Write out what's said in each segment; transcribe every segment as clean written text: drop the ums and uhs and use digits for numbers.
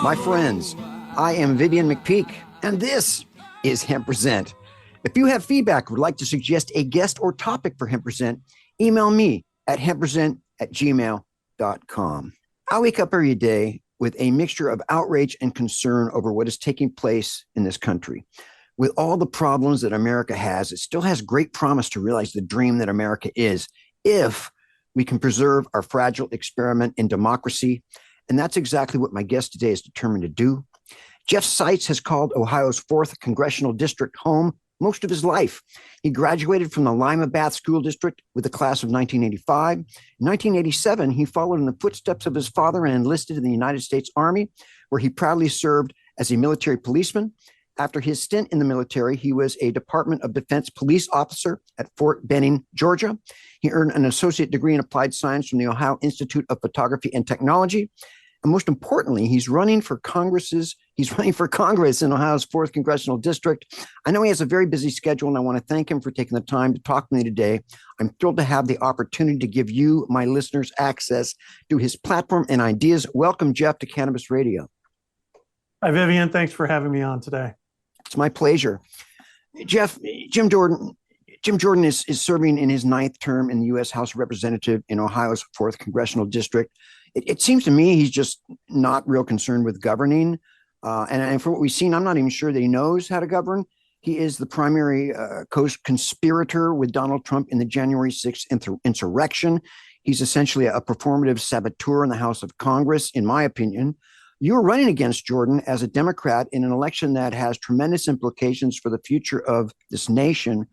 My friends, I am Vivian McPeak, and this is Hempresent. If you have feedback or would like to suggest a guest or topic for Hempresent, email me at hempresent@gmail.com. I wake up every day with a mixture of outrage and concern over what is taking place in this country. With all the problems that America has, it still has great promise to realize the dream that America is, if we can preserve our fragile experiment in democracy. And that's exactly what my guest today is determined to do. Jeff Seitz has called Ohio's 4th Congressional District home most of his life. He graduated from the Lima Bath School District with the class of 1985. In 1987, he followed in the footsteps of his father and enlisted in the United States Army, where he proudly served as a military policeman. After his stint in the military, he was a Department of Defense police officer at Fort Benning, Georgia. He earned an associate degree in applied science from the Ohio Institute of Photography and Technology. And most importantly, he's running for Congress in Ohio's 4th Congressional District. I know he has a very busy schedule, and I want to thank him for taking the time to talk to me today. I'm thrilled to have the opportunity to give you, my listeners, access to his platform and ideas. Welcome, Jeff, to Cannabis Radio. Hi, Vivian. Thanks for having me on today. It's my pleasure. Jeff, Jim Jordan is serving in his 9th term in the U.S. House of Representatives in Ohio's 4th Congressional District. It seems to me he's just not real concerned with governing. And for what we've seen, I'm not even sure that he knows how to govern. He is the primary co-conspirator with Donald Trump in the January 6th insurrection. He's essentially a performative saboteur in the House of Congress, in my opinion. You're running against Jordan as a Democrat in an election that has tremendous implications for the future of this nation.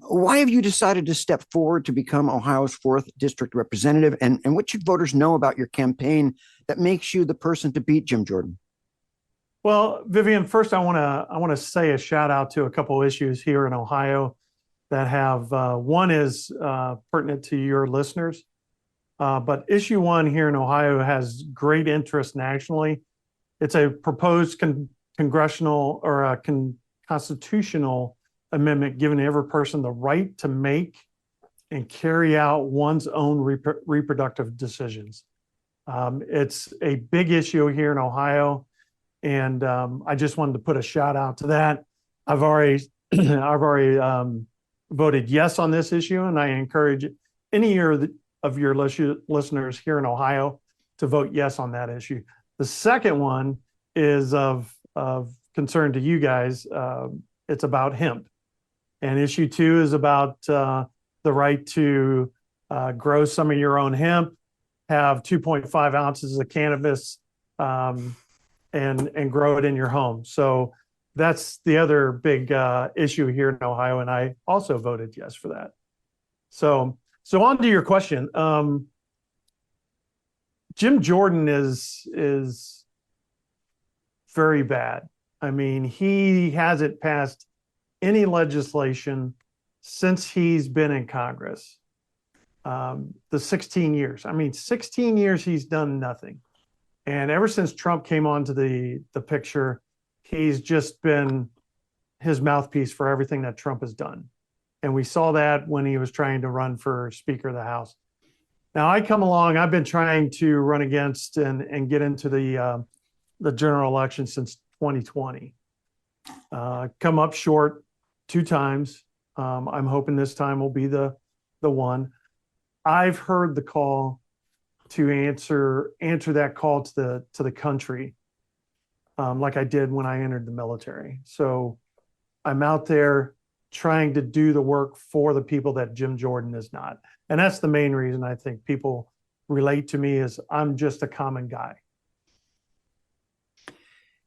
Why have you decided to step forward to become Ohio's 4th District representative? And what should voters know about your campaign that makes you the person to beat Jim Jordan? Well, Vivian, first I want to say a shout out to a couple issues here in Ohio that have one is pertinent to your listeners, but issue one here in Ohio has great interest nationally. It's a proposed congressional or a constitutional amendment giving every person the right to make and carry out one's own reproductive decisions. It's a big issue here in Ohio, and I just wanted to put a shout out to that. I've already voted yes on this issue, and I encourage any of your listeners here in Ohio to vote yes on that issue. The second one is of concern to you guys. It's about hemp. And issue 2 is about the right to grow some of your own hemp, have 2.5 ounces of cannabis, and grow it in your home. So that's the other big issue here in Ohio, and I also voted yes for that. So on to your question. Jim Jordan is very bad. I mean, he hasn't passed any legislation since he's been in Congress. The 16 years. I mean, 16 years he's done nothing. And ever since Trump came onto the picture, he's just been his mouthpiece for everything that Trump has done. And we saw that when he was trying to run for Speaker of the House. Now I come along, I've been trying to run against and get into the general election since 2020. Come up short 2 times. I'm hoping this time will be the one. I've heard the call to answer that call to the country, like I did when I entered the military. So I'm out there trying to do the work for the people that Jim Jordan is not. And that's the main reason I think people relate to me, is I'm just a common guy.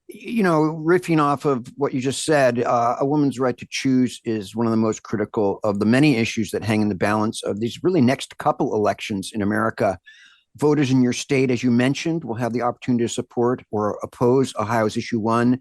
You know, riffing off of what you just said, a woman's right to choose is one of the most critical of the many issues that hang in the balance of these really next couple elections in America. Voters in your state, as you mentioned, will have the opportunity to support or oppose Ohio's issue 1.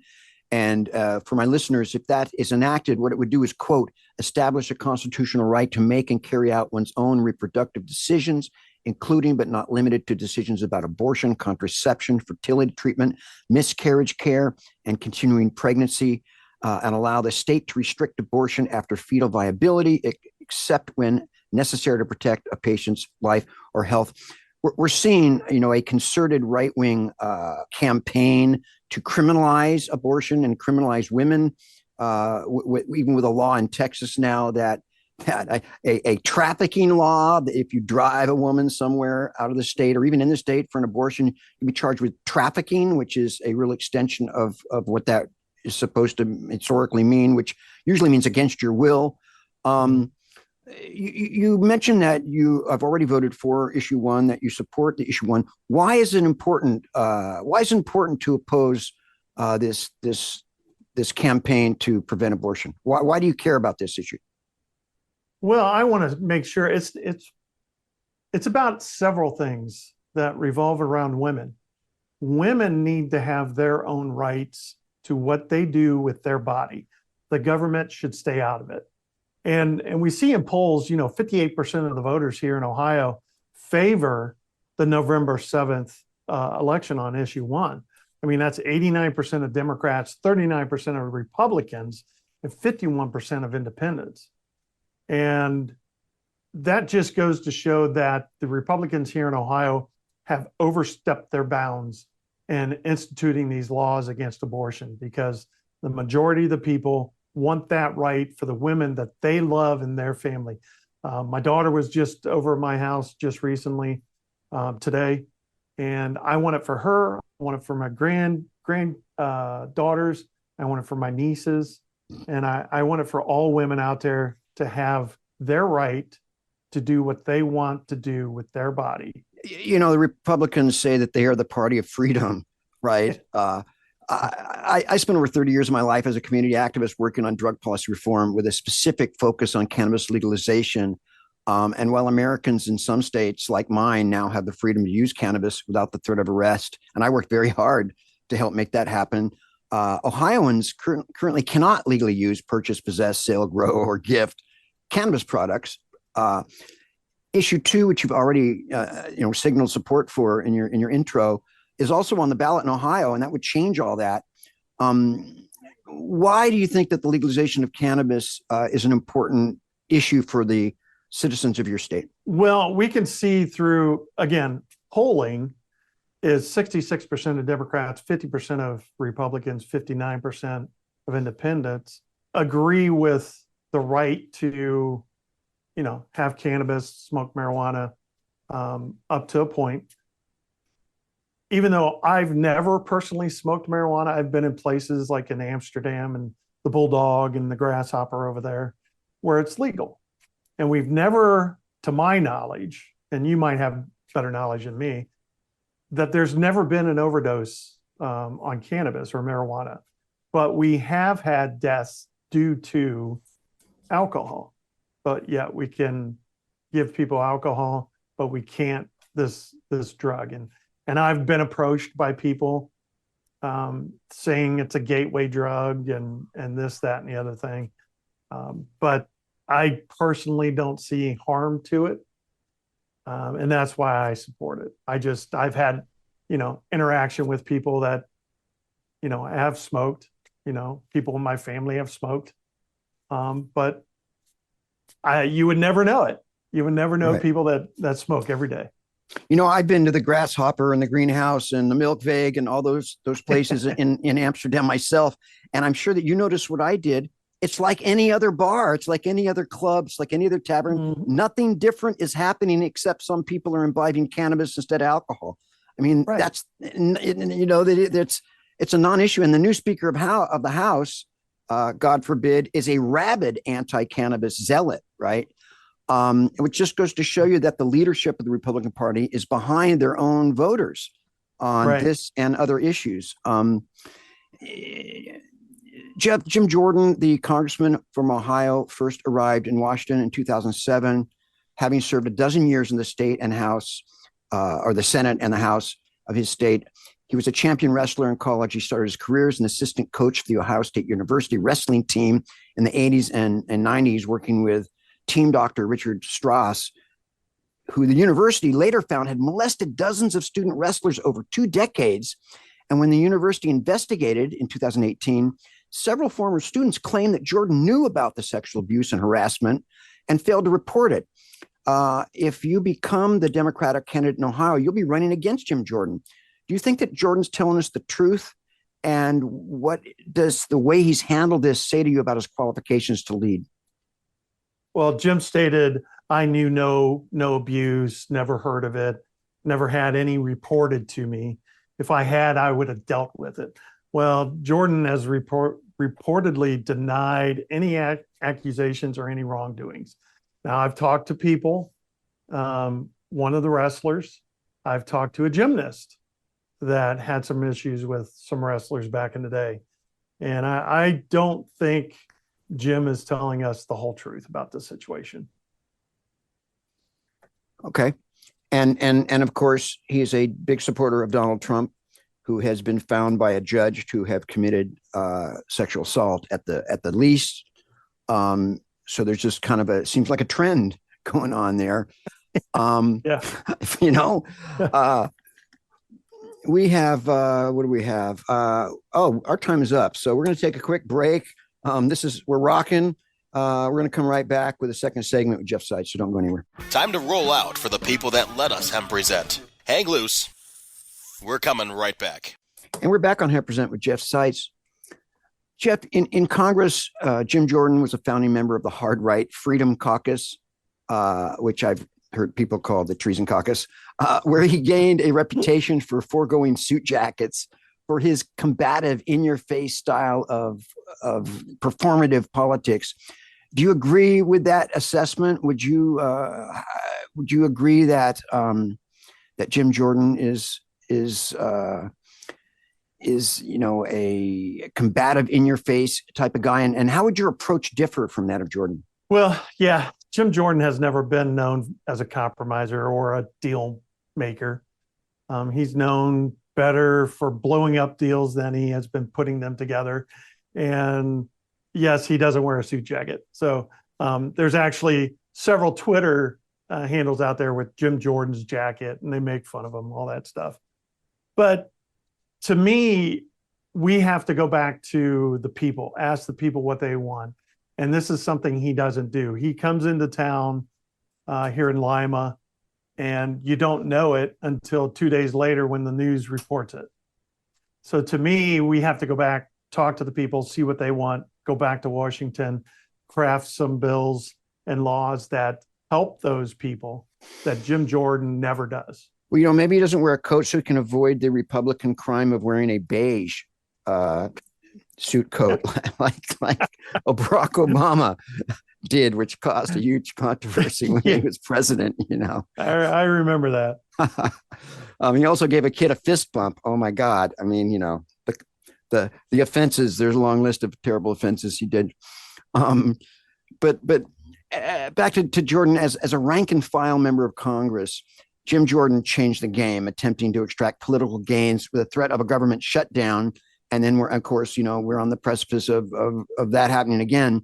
And for my listeners, if that is enacted, what it would do is, quote, establish a constitutional right to make and carry out one's own reproductive decisions, including but not limited to decisions about abortion, contraception, fertility treatment, miscarriage care, and continuing pregnancy, and allow the state to restrict abortion after fetal viability, except when necessary to protect a patient's life or health. we're seeing, a concerted right-wing campaign to criminalize abortion and criminalize women, even with a law in Texas now that a trafficking law that if you drive a woman somewhere out of the state or even in the state for an abortion, you'd be charged with trafficking, which is a real extension of what that is supposed to historically mean, which usually means against your will. You mentioned that you have already voted for issue one, that you support the issue one. Why is it important? Why is it important to oppose this campaign to prevent abortion? Why do you care about this issue? Well, I want to make sure it's about several things that revolve around women. Women need to have their own rights to what they do with their body. The government should stay out of it. And we see in polls, 58% of the voters here in Ohio favor the November 7th election on issue one. I mean, that's 89% of Democrats, 39% of Republicans, and 51% of independents. And that just goes to show that the Republicans here in Ohio have overstepped their bounds in instituting these laws against abortion, because the majority of the people want that right for the women that they love in their family. My daughter was just over at my house just recently today, and I want it for her. I want it for my daughters. I want it for my nieces, and I want it for all women out there to have their right to do what they want to do with their body. The Republicans say that they are the party of freedom, right? I spent over 30 years of my life as a community activist working on drug policy reform with a specific focus on cannabis legalization. And while Americans in some states like mine now have the freedom to use cannabis without the threat of arrest, and I worked very hard to help make that happen, Ohioans currently cannot legally use, purchase, possess, sell, grow, or gift cannabis products. Issue two, which you've already signaled support for in your intro, is also on the ballot in Ohio, and that would change all that. Why do you think that the legalization of cannabis is an important issue for the citizens of your state? Well, we can see through, again, polling is 66% of Democrats, 50% of Republicans, 59% of independents agree with the right to, have cannabis, smoke marijuana, up to a point. Even though I've never personally smoked marijuana, I've been in places like in Amsterdam and the Bulldog and the Grasshopper over there where it's legal. And we've never, to my knowledge, and you might have better knowledge than me, that there's never been an overdose on cannabis or marijuana. But we have had deaths due to alcohol. But yet we can give people alcohol, but we can't this drug. And I've been approached by people saying it's a gateway drug and this, that, and the other thing. But I personally don't see harm to it. And that's why I support it. I've had, interaction with people that, have smoked, people in my family have smoked. But you would never know it. You would never know people that smoke every day. I've been to the Grasshopper and the Greenhouse and the Milk Veg and all those places in Amsterdam myself. And I'm sure that you noticed what I did. It's like any other bar. It's like any other club. It's like any other tavern. Mm-hmm. Nothing different is happening except some people are imbibing cannabis instead of alcohol. I mean, that's, it's a non-issue. And the new Speaker of the House, God forbid, is a rabid anti-cannabis zealot, right? Which just goes to show you that the leadership of the Republican Party is behind their own voters on this and other issues. Jim Jordan, the congressman from Ohio, first arrived in Washington in 2007, having served a dozen years in the state and House, or the Senate and the House of his state. He was a champion wrestler in college. He started his career as an assistant coach for the Ohio State University wrestling team in the 80s and 90s, working with team doctor Richard Strauss, who the university later found had molested dozens of student wrestlers over 2 decades. And when the university investigated in 2018, several former students claimed that Jordan knew about the sexual abuse and harassment and failed to report it. If you become the Democratic candidate in Ohio, you'll be running against Jim Jordan. Do you think that Jordan's telling us the truth? And what does the way he's handled this say to you about his qualifications to lead? Well, Jim stated, I knew no abuse, never heard of it, never had any reported to me. If I had, I would have dealt with it. Well, Jordan has reportedly denied any accusations or any wrongdoings. Now, I've talked to people, one of the wrestlers, I've talked to a gymnast that had some issues with some wrestlers back in the day. And I don't think Jim is telling us the whole truth about the situation. Okay. And of course, he is a big supporter of Donald Trump, who has been found by a judge to have committed sexual assault at the least. So there's just kind of seems like a trend going on there. Yeah. You know, we have, what do we have? Our time is up. So we're going to take a quick break. We're rocking. We're going to come right back with a second segment with Jeff Seitz, so don't go anywhere. Time to roll out for the people that let us Hempresent. Hang loose. We're coming right back. And we're back on Hempresent with Jeff Seitz. Jeff, in Congress, Jim Jordan was a founding member of the Hard Right Freedom Caucus, which I've heard people call the Treason Caucus, where he gained a reputation for foregoing suit jackets for his combative, in-your-face style of performative politics. Do you agree with that assessment? Would you agree that that Jim Jordan is a combative, in-your-face type of guy? And how would your approach differ from that of Jordan? Well, yeah, Jim Jordan has never been known as a compromiser or a deal maker. He's known better for blowing up deals than he has been putting them together. And yes, he doesn't wear a suit jacket. So there's actually several Twitter handles out there with Jim Jordan's jacket, and they make fun of him, all that stuff. But to me, we have to go back to the people, ask the people what they want. And this is something he doesn't do. He comes into town here in Lima, and you don't know it until 2 days later when the news reports it. So to me, we have to go back, talk to the people, see what they want, go back to Washington, craft some bills and laws that help those people that Jim Jordan never does. Well, maybe he doesn't wear a coat so he can avoid the Republican crime of wearing a beige suit coat like Barack Obama did, which caused a huge controversy when he was president. I remember that. He also gave a kid a fist bump. Oh my God. I mean, the offenses, there's a long list of terrible offenses he did. But back to Jordan, as a rank and file member of Congress, Jim Jordan changed the game, attempting to extract political gains with a threat of a government shutdown. And then we're on the precipice of that happening again.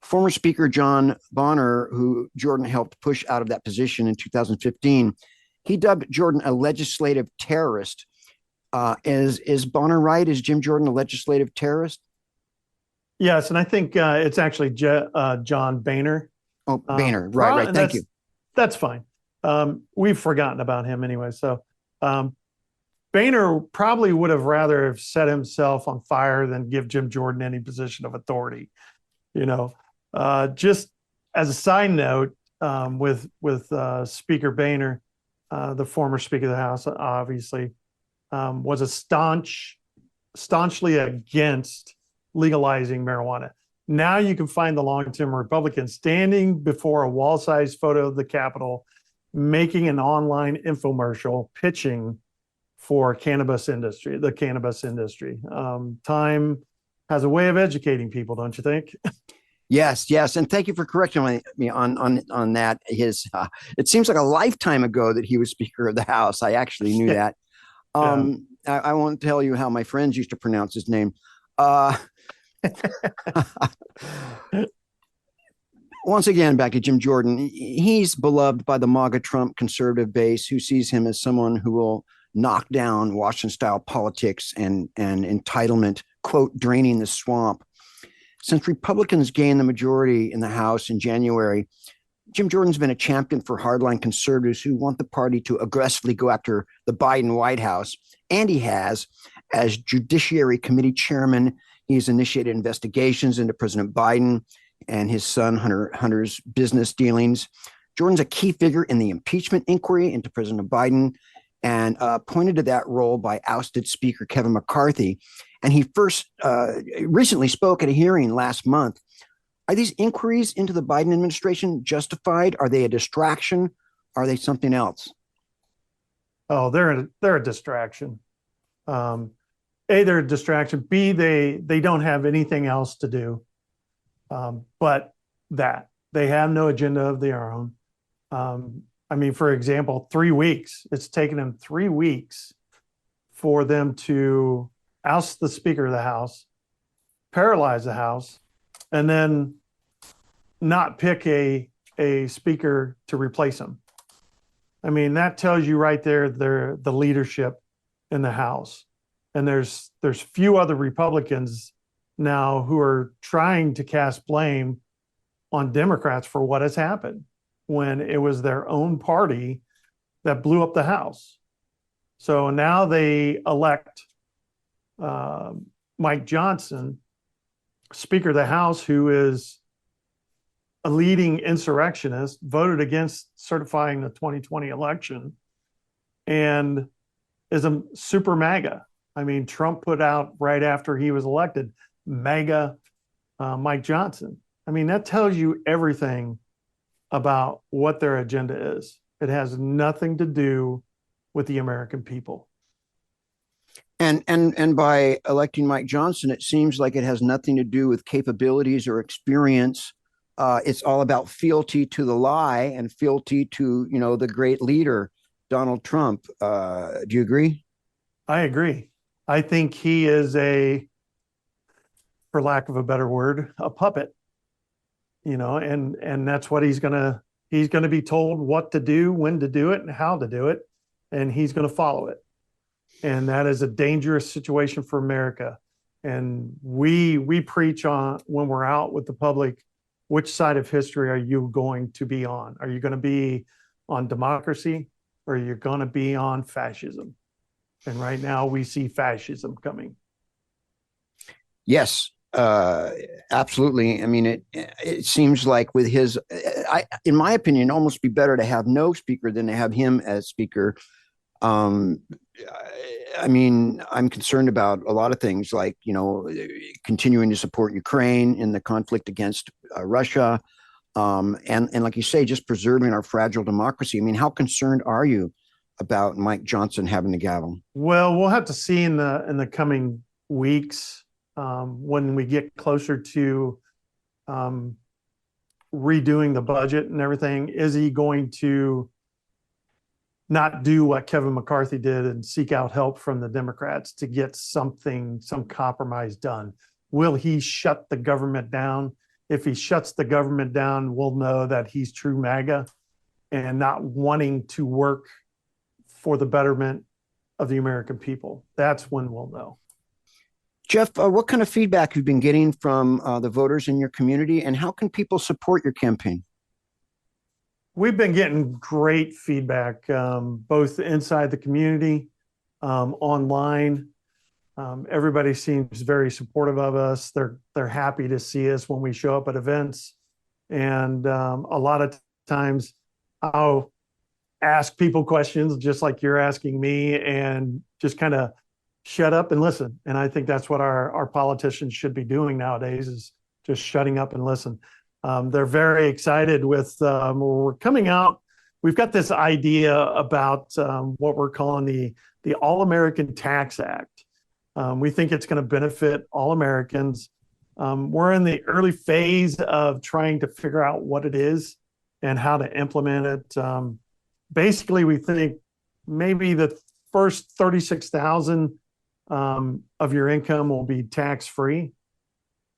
Former Speaker John Bonner, who Jordan helped push out of that position in 2015, he dubbed Jordan a legislative terrorist. Is Bonner right? Is Jim Jordan a legislative terrorist? Yes, and I think it's actually John Boehner. Oh, Boehner, right. Thank you. That's fine. We've forgotten about him anyway. So Boehner probably would have rather have set himself on fire than give Jim Jordan any position of authority. Just as a side note, with Speaker Boehner, the former Speaker of the House, obviously, was staunchly against legalizing marijuana. Now you can find the long-term Republican standing before a wall-sized photo of the Capitol, making an online infomercial pitching for the cannabis industry. Time has a way of educating people, don't you think? Yes, and thank you for correcting me on that. It seems like a lifetime ago that he was Speaker of the House. I actually knew that. I won't tell you how my friends used to pronounce his name. Once again, back to Jim Jordan. He's beloved by the MAGA Trump conservative base, who sees him as someone who will knock down Washington-style politics and entitlement, quote, draining the swamp. Since Republicans gained the majority in the House in January, Jim Jordan's been a champion for hardline conservatives who want the party to aggressively go after the Biden White House. And he has, as Judiciary Committee chairman, he's initiated investigations into President Biden and his son Hunter's business dealings. Jordan's a key figure in the impeachment inquiry into President Biden and appointed to that role by ousted Speaker Kevin McCarthy. And he first recently spoke at a hearing last month. Are these inquiries into the Biden administration justified? Are they a distraction? Are they something else? Oh, they're a distraction. A, they're a distraction. B, they don't have anything else to do. But that they have no agenda of their own. I mean, for example, 3 weeks. It's taken them 3 weeks for them to oust the Speaker of the House, paralyze the House, and then not pick a speaker to replace him. I mean, that tells you right there the leadership in the House. And there's few other Republicans now who are trying to cast blame on Democrats for what has happened when it was their own party that blew up the House. So now they elect Mike Johnson, Speaker of the House, who is a leading insurrectionist, voted against certifying the 2020 election, and is a super MAGA. I mean, Trump put out right after he was elected, MAGA Mike Johnson. I mean, that tells you everything about what their agenda is. It has nothing to do with the American people. And by electing Mike Johnson, it seems like it has nothing to do with capabilities or experience. It's all about fealty to the lie and fealty to, the great leader, Donald Trump. Do you agree? I agree. I think he is for lack of a better word, a puppet. And that's what he's gonna be told what to do, when to do it, and how to do it, and he's gonna follow it. And that is a dangerous situation for America. And we preach on, when we're out with the public, which side of history are you going to be on? Are you going to be on democracy, or are you going to be on fascism? And right now we see fascism coming. Yes, absolutely. I mean, it seems like with his, in my opinion, almost be better to have no speaker than to have him as speaker. I mean, I'm concerned about a lot of things, like, continuing to support Ukraine in the conflict against Russia. And like you say, just preserving our fragile democracy. I mean, how concerned are you about Mike Johnson having the gavel? Well, we'll have to see in the coming weeks, when we get closer to redoing the budget and everything. Is he going to not do what Kevin McCarthy did and seek out help from the Democrats to get some compromise done? Will he shut the government down? If he shuts the government down, we'll know that he's true MAGA and not wanting to work for the betterment of the American people. That's when we'll know. Jeff, what kind of feedback have you been getting from the voters in your community, and how can people support your campaign? We've been getting great feedback, both inside the community, online. Everybody seems very supportive of us. They're happy to see us when we show up at events. And a lot of times I'll ask people questions just like you're asking me, and just kind of shut up and listen. And I think that's what our politicians should be doing nowadays, is just shutting up and listen. They're very excited with we're coming out. We've got this idea about what we're calling the All-American Tax Act. We think it's going to benefit all Americans. We're in the early phase of trying to figure out what it is and how to implement it. Basically, we think maybe the first $36,000 of your income will be tax-free.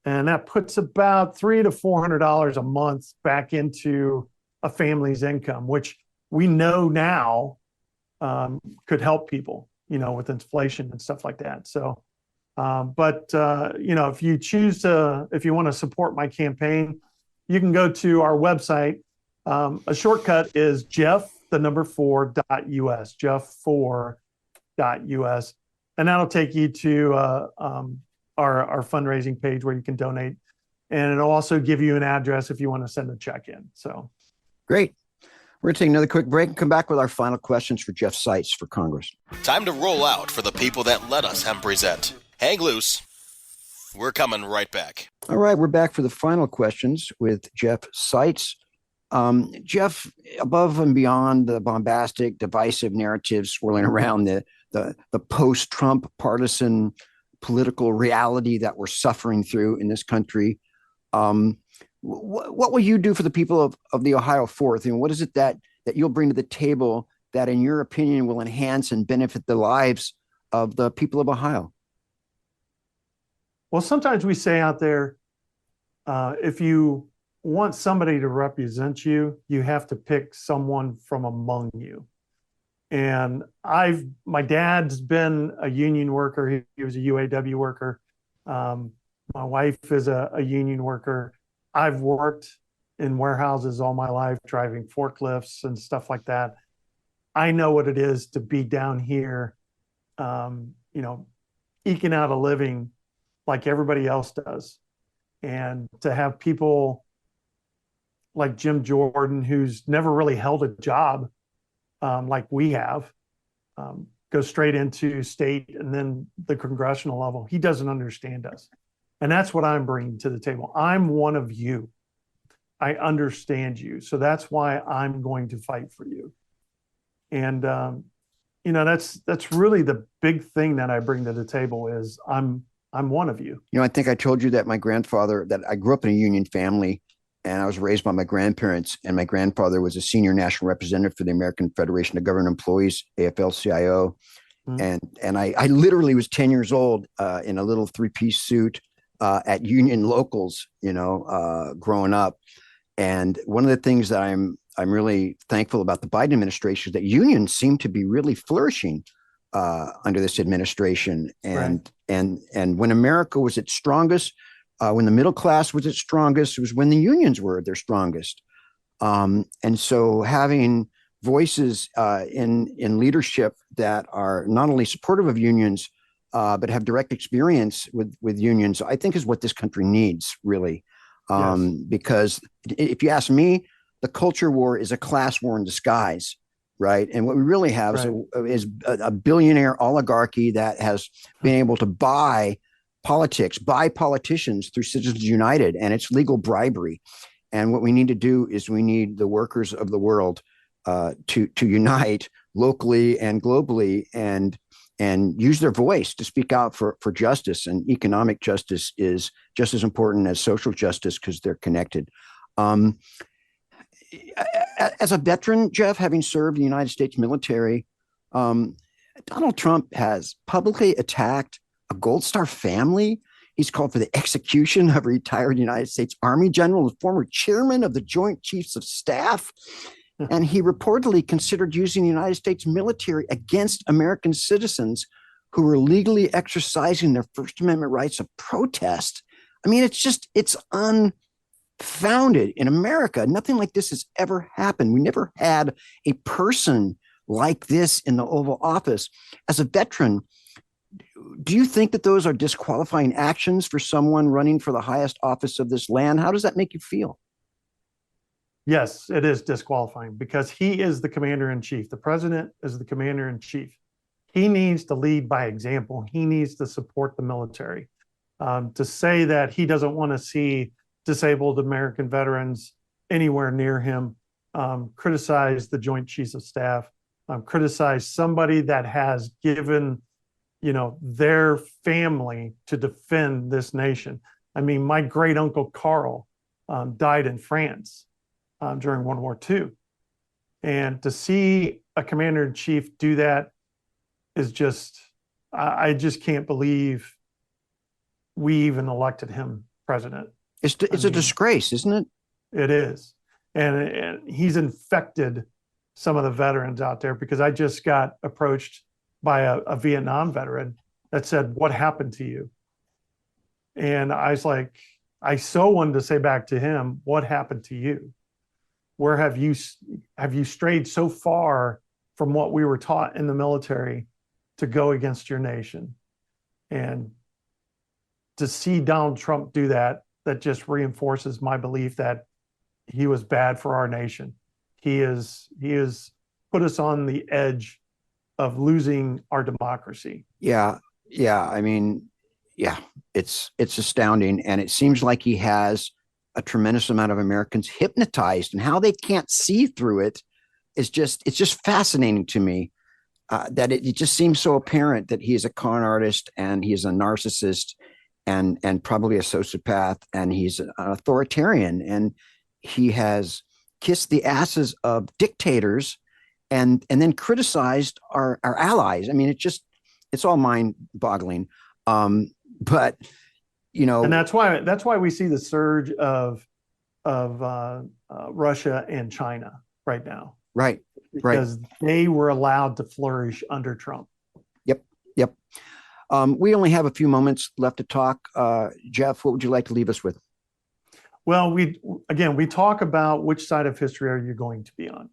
And that puts about $300 to $400 a month back into a family's income, which we know now could help people, with inflation and stuff like that. So, if you want to support my campaign, you can go to our website, A shortcut is jeff4.us, jeff4.us. And that'll take you to our fundraising page where you can donate. And it'll also give you an address if you want to send a check in. So Great. We're going to take another quick break and come back with our final questions for Jeff Seitz for Congress. Time to roll out for the people that let us Hempresent. Hang loose. We're coming right back. All right, we're back for the final questions with Jeff Seitz. Jeff, above and beyond the bombastic, divisive narratives swirling around the post-Trump partisan political reality that we're suffering through in this country, what will you do for the people of the Ohio Fourth? And what is it that you'll bring to the table that, in your opinion, will enhance and benefit the lives of the people of Ohio? Well, sometimes we say out there, if you want somebody to represent you, you have to pick someone from among you. And my dad's been a union worker. He was a UAW worker. My wife is a union worker. I've worked in warehouses all my life, driving forklifts and stuff like that. I know what it is to be down here, eking out a living like everybody else does. And to have people like Jim Jordan, who's never really held a job like we have, go straight into state and then the congressional level. He doesn't understand us. And that's what I'm bringing to the table. I'm one of you. I understand you. So that's why I'm going to fight for you. And, that's really the big thing that I bring to the table is I'm one of you. I think I told you that that I grew up in a union family, and I was raised by my grandparents, and my grandfather was a senior national representative for the American Federation of Government Employees, AFL-CIO. Mm-hmm. And I literally was 10 years old in a little three-piece suit at union locals, growing up. And one of the things that I'm really thankful about the Biden administration is that unions seem to be really flourishing under this administration. And when America was its strongest, when the middle class was its strongest, it was when the unions were their strongest. And so having voices in leadership that are not only supportive of unions, but have direct experience with unions, I think is what this country needs, really. Yes. Because if you ask me, the culture war is a class war in disguise, right? And what we really have is a billionaire oligarchy that has been able to buy politicians through Citizens United, and it's legal bribery. And what we need to do is we need the workers of the world to unite locally and globally and use their voice to speak out for justice. And economic justice is just as important as social justice because they're connected. As a veteran, Jeff, having served in the United States military, Donald Trump has publicly attacked a Gold Star family. He's called for the execution of a retired United States Army general, the former chairman of the Joint Chiefs of Staff. And he reportedly considered using the United States military against American citizens who were legally exercising their First Amendment rights of protest. I mean, it's unfounded in America. Nothing like this has ever happened. We never had a person like this in the Oval Office. As a veteran, do you think that those are disqualifying actions for someone running for the highest office of this land? How does that make you feel? Yes, it is disqualifying because he is the commander-in-chief. The president is the commander-in-chief. He needs to lead by example. He needs to support the military. To say that he doesn't want to see disabled American veterans anywhere near him, criticize the Joint Chiefs of Staff, criticize somebody that has given, their family to defend this nation. I mean, my great uncle Carl died in France during World War II. And to see a commander-in-chief do that is just, I just can't believe we even elected him president. It's a disgrace, isn't it? It is. And he's infected some of the veterans out there because I just got approached by a Vietnam veteran that said, "What happened to you?" And I was like, I so wanted to say back to him, "What happened to you?" where have you strayed so far from what we were taught in the military to go against your nation? And to see Donald Trump do that just reinforces my belief that he was bad for our nation. He is put us on the edge of losing our democracy. Yeah. I mean, it's astounding. And it seems like he has a tremendous amount of Americans hypnotized, and how they can't see through it it's just fascinating to me. That it just seems so apparent that he is a con artist, and he is a narcissist, and probably a sociopath, and he's an authoritarian, and he has kissed the asses of dictators and then criticized our allies. I mean, it's all mind boggling. But and that's why we see the surge of Russia and China right now. Right. Because they were allowed to flourish under Trump. Yep. We only have a few moments left to talk. Jeff, what would you like to leave us with? Well, we talk about which side of history are you going to be on.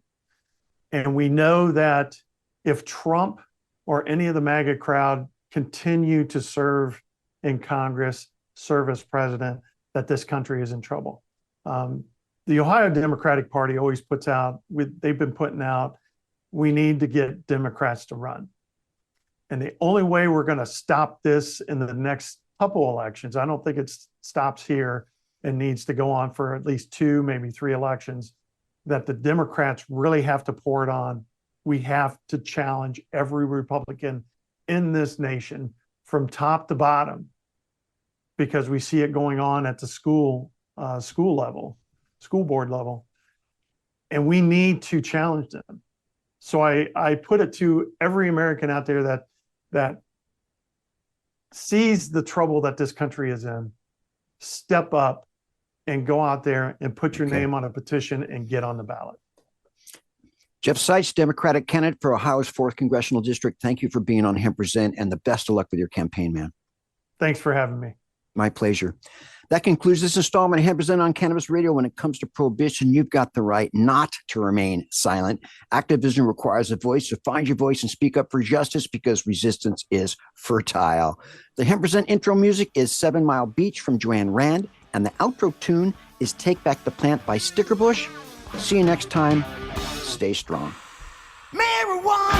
And we know that if Trump or any of the MAGA crowd continue to serve in Congress, serve as president, that this country is in trouble. The Ohio Democratic Party always puts out, they've been putting out, we need to get Democrats to run. And the only way we're going to stop this in the next couple elections, I don't think it stops here and needs to go on for at least 2, maybe 3 elections, that the Democrats really have to pour it on. We have to challenge every Republican in this nation from top to bottom, because we see it going on at the school board level, and we need to challenge them. So I put it to every American out there that sees the trouble that this country is in, step up and go out there and put your name on a petition and get on the ballot. Jeff Seitz, Democratic candidate for Ohio's 4th Congressional District. Thank you for being on Hempresent, and the best of luck with your campaign, man. Thanks for having me. My pleasure. That concludes this installment of Hempresent on Cannabis Radio. When it comes to prohibition, you've got the right not to remain silent. Activism requires a voice, so find your voice and speak up for justice, because resistance is fertile. The Hempresent intro music is 7 Mile Beach from Joanne Rand, and the outro tune is Take Back the Plant by Stickerbush. See you next time. Stay strong. Marijuana!